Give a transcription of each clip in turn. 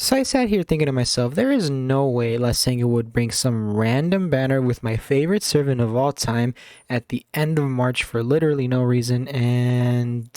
So I sat here thinking to myself, there is no way Let's Saying would bring some random banner with my favorite servant of all time at the end of March for literally no reason, and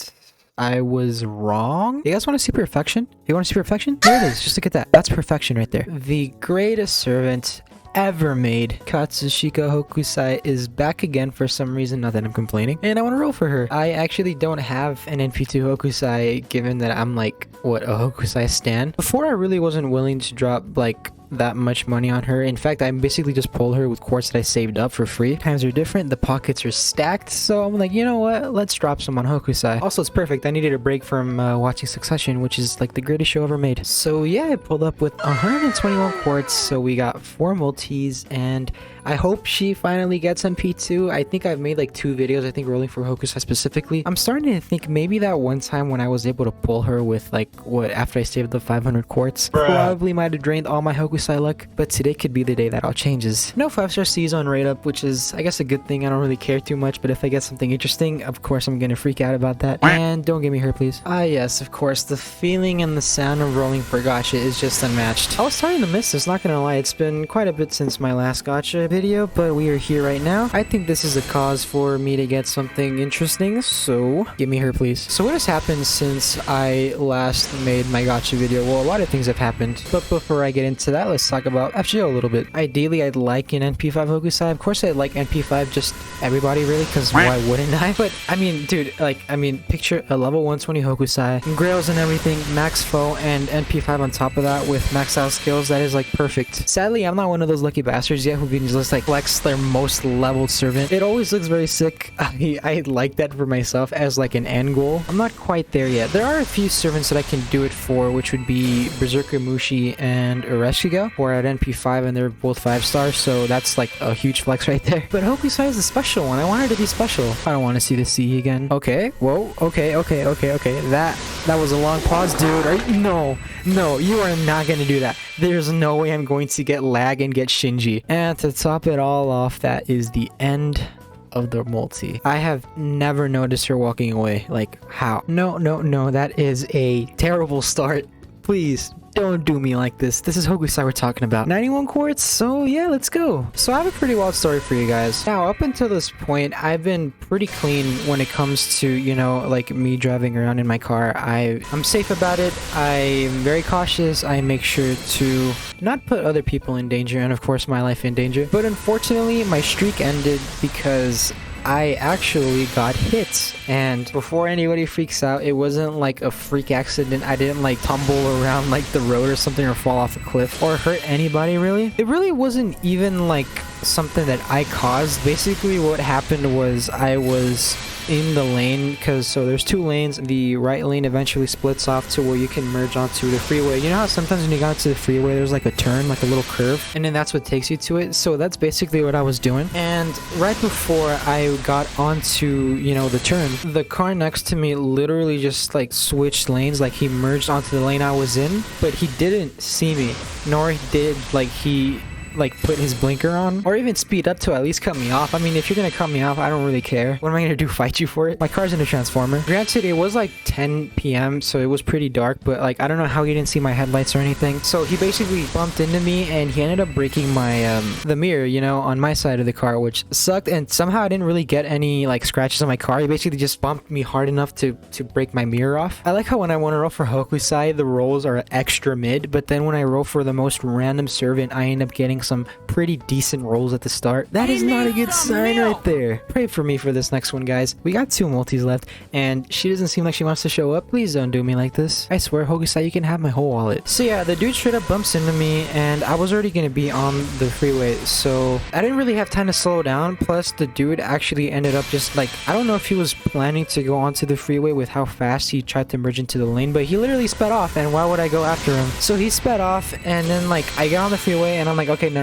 I was wrong. You guys want to see perfection? You want to see perfection? There it is. Just look at that. That's perfection right there. The greatest servant ever made, Katsushika Hokusai, is back again for some reason. Not that I'm complaining, and I want to roll for her. I actually don't have an NP2 Hokusai, given that I'm like, what, a Hokusai stan. Before, I really wasn't willing to drop like that much money on her. In fact, I basically just pulled her with quartz that I saved up for free. Times are different, the pockets are stacked, so I'm like, you know what, let's drop some on Hokusai. Also, it's perfect. I needed a break from watching Succession, which is like the greatest show ever made. So yeah, I pulled up with 121 quartz, so we got 4 multis, and I hope she finally gets MP2. I think I've made like 2 videos, I think, rolling for Hokusai specifically. I'm starting to think maybe that one time when I was able to pull her with like, what, after I saved the 500 quartz, probably might have drained all my Hokusai luck, but today could be the day that all changes. No 5-star C's on rate up, which is, I guess, a good thing. I don't really care too much, but if I get something interesting, of course I'm gonna freak out about that. And don't get me hurt, please. Ah yes, of course, the feeling and the sound of rolling for gacha is just unmatched. I was starting to miss this, not gonna lie. It's been quite a bit since my last gacha video, but we are here right now. I think this is a cause for me to get something interesting, so give me her, please. So what has happened since I last made my gacha video? Well, a lot of things have happened, but before I get into that, let's talk about FGO a little bit. Ideally, I'd like an NP5 Hokusai. Of course, I'd like NP5 just everybody, really, because why wouldn't I? But I mean, dude, like, picture a level 120 Hokusai, grails and everything, max foe, and NP5 on top of that with max out skills. That is like perfect. Sadly, I'm not one of those lucky bastards yet who can just like flex their most leveled servant. It always looks very sick. I like that for myself as like an end goal. I'm not quite there yet. There are a few servants that I can do it for, which would be Berserker Mushi and Ureshiga, who are at NP5, and they're both 5-stars, so that's like a huge flex right there. But Hokusai is a special one. I want her to be special. I don't want to see the C again. Okay, whoa, okay. That was a long pause, dude. No, you are not gonna do that. There's no way I'm going to get lag and get Shinji. And to top it all off, that is the end of the multi. I have never noticed her walking away. Like, how? No, that is a terrible start. Please don't do me like this. This is Hokusai we're talking about. 91 quartz, so yeah, let's go. So I have a pretty wild story for you guys. Now, up until this point, I've been pretty clean when it comes to, you know, like me driving around in my car. I'm safe about it. I'm very cautious. I make sure to not put other people in danger, and of course my life in danger. But unfortunately, my streak ended because I actually got hit. And before anybody freaks out, it wasn't like a freak accident. I didn't like tumble around like the road or something, or fall off a cliff, or hurt anybody really. It really wasn't even like something that I caused. Basically what happened was I was in the lane, because so there's 2 lanes. The right lane eventually splits off to where you can merge onto the freeway. You know how sometimes when you got to the freeway there's like a turn, like a little curve, and then that's what takes you to it. So that's basically what I was doing. And right before I got onto, you know, the turn, the car next to me literally just like switched lanes. Like he merged onto the lane I was in, but he didn't see me, nor did like he like put his blinker on or even speed up to at least cut me off. I mean, if you're gonna cut me off, I don't really care. What am I gonna do, fight you for it? My car's in a transformer. Granted, it was like 10 p.m, so it was pretty dark, but like I don't know how he didn't see my headlights or anything. So he basically bumped into me, and he ended up breaking my the mirror, you know, on my side of the car, which sucked. And somehow I didn't really get any like scratches on my car. He basically just bumped me hard enough to break my mirror off. I like how when I want to roll for Hokusai, the rolls are extra mid, but then when I roll for the most random servant, I end up getting some pretty decent rolls at the start. That is not a good sign right there. Pray for me for this next one, guys. We got 2 multis left, and she doesn't seem like she wants to show up. Please don't do me like this. I swear, Hokusai, you can have my whole wallet. So yeah, the dude straight up bumps into me, and I was already gonna be on the freeway, so I didn't really have time to slow down. Plus, the dude actually ended up just like, I don't know if he was planning to go onto the freeway with how fast he tried to merge into the lane, but he literally sped off, and why would I go after him? So he sped off, and then like I get on the freeway, and I'm like, okay, no.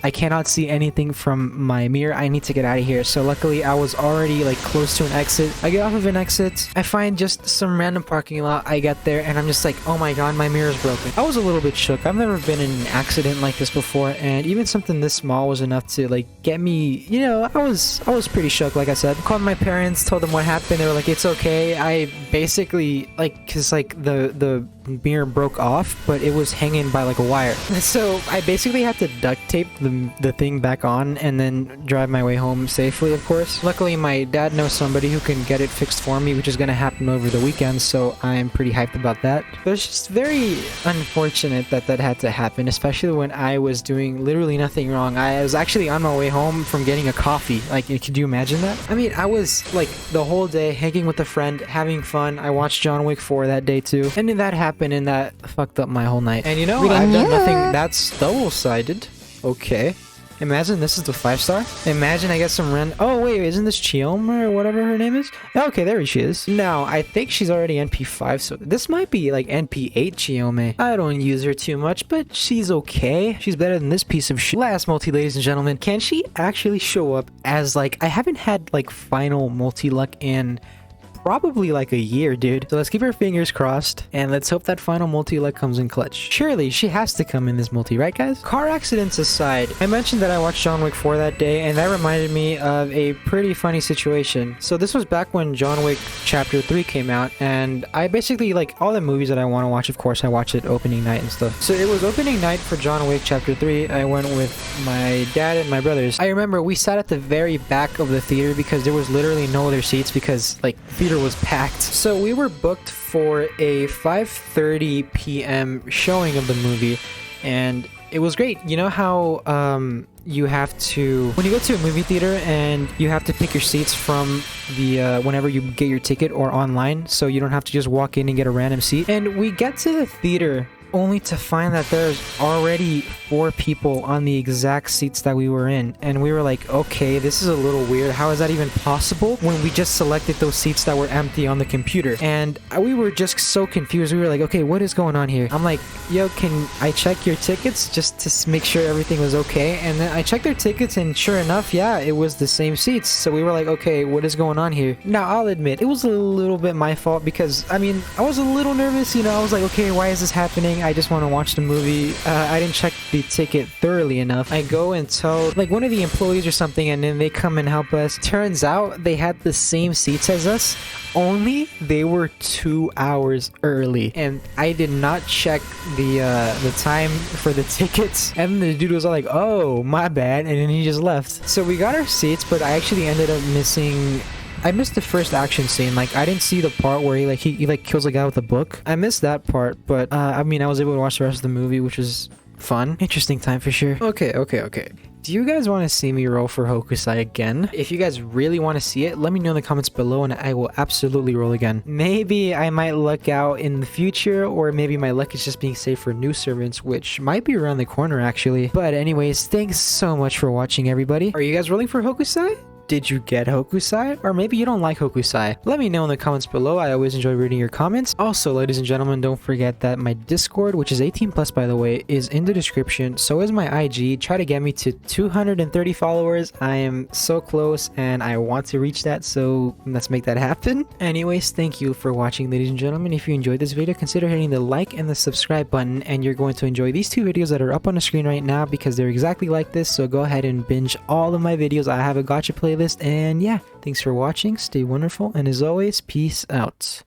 I cannot see anything from my mirror. I need to get out of here. So luckily I was already like close to an exit. I get off of an exit. I find just some random parking lot. I get there, and I'm just like, oh my god, my mirror is broken. I was a little bit shook. I've never been in an accident like this before, and even something this small was enough to like get me, you know, I was pretty shook. Like I said, called my parents, told them what happened. They were like, it's okay. I basically like, cause like the mirror broke off, but it was hanging by like a wire. So I basically had to duct tape the thing back on and then drive my way home safely, of course. Luckily, my dad knows somebody who can get it fixed for me, which is going to happen over the weekend, so I'm pretty hyped about that. But it's just very unfortunate that that had to happen, especially when I was doing literally nothing wrong. I was actually on my way home from getting a coffee. Like, could you imagine that? I mean, I was like the whole day hanging with a friend, having fun. I watched John Wick 4 that day too. And then that happened and that fucked up my whole night. And you know, I've done nothing that's double-sided. Okay. Imagine this is the 5-star. Imagine I get some oh wait, isn't this Chioma or whatever her name is? Okay, there she is. Now, I think she's already NP5, so this might be like NP8 Chioma. I don't use her too much, but she's okay. She's better than this piece of shit. Last multi, ladies and gentlemen. Can she actually show up as like... I haven't had like final multi-luck in... probably like a year, dude. So let's keep our fingers crossed and let's hope that final multi-luck comes in clutch. Surely she has to come in this multi, right guys? Car accidents aside, I mentioned that I watched John Wick 4 that day, and that reminded me of a pretty funny situation. So this was back when John Wick Chapter 3 came out, and I basically, like, all the movies that I want to watch, of course, I watch it opening night and stuff. So it was opening night for John Wick Chapter 3. I went with my dad and my brothers. I remember we sat at the very back of the theater because there was literally no other seats because, like, the theater was packed. So we were booked for a 5:30 p.m. showing of the movie, and it was great. You know how you have to, when you go to a movie theater and you have to pick your seats from the whenever you get your ticket or online, so you don't have to just walk in and get a random seat. And we get to the theater only to find that there's already 4 people on the exact seats that we were in, and we were like, okay, this is a little weird. How is that even possible when we just selected those seats that were empty on the computer? And we were just so confused. We were like, okay, what is going on here? I'm like, yo, can I check your tickets just to make sure everything was okay? And then I checked their tickets, and sure enough, yeah, it was the same seats. So we were like, okay, what is going on here? Now, I'll admit, it was a little bit my fault because, I mean, I was a little nervous, you know. I was like, okay, why is this happening? I just want to watch the movie. I didn't check the ticket thoroughly enough. I go and tell like one of the employees or something, and then they come and help us. Turns out they had the same seats as us, only they were 2 hours early, and I did not check the time for the tickets. And the dude was all like, oh, my bad, and then he just left. So we got our seats, but I actually ended up missing... I missed the first action scene. Like, I didn't see the part where he like kills a guy with a book. I missed that part, but I mean, I was able to watch the rest of the movie, which was fun. Interesting time for sure. Okay. Do you guys want to see me roll for Hokusai again? If you guys really want to see it, let me know in the comments below and I will absolutely roll again. Maybe I might luck out in the future, or maybe my luck is just being saved for new servants, which might be around the corner actually. But anyways, thanks so much for watching, everybody. Are you guys rolling for Hokusai? Did you get Hokusai? Or maybe you don't like Hokusai? Let me know in the comments below. I always enjoy reading your comments. Also, ladies and gentlemen, don't forget that my Discord, which is 18+ by the way, is in the description. So is my IG. Try to get me to 230 followers. I am so close and I want to reach that, so let's make that happen. Anyways, thank you for watching, ladies and gentlemen. If you enjoyed this video, consider hitting the like and the subscribe button, and you're going to enjoy these 2 videos that are up on the screen right now because they're exactly like this. So go ahead and binge all of my videos. I have a gacha playlist. And yeah, thanks for watching, stay wonderful, and as always, peace out.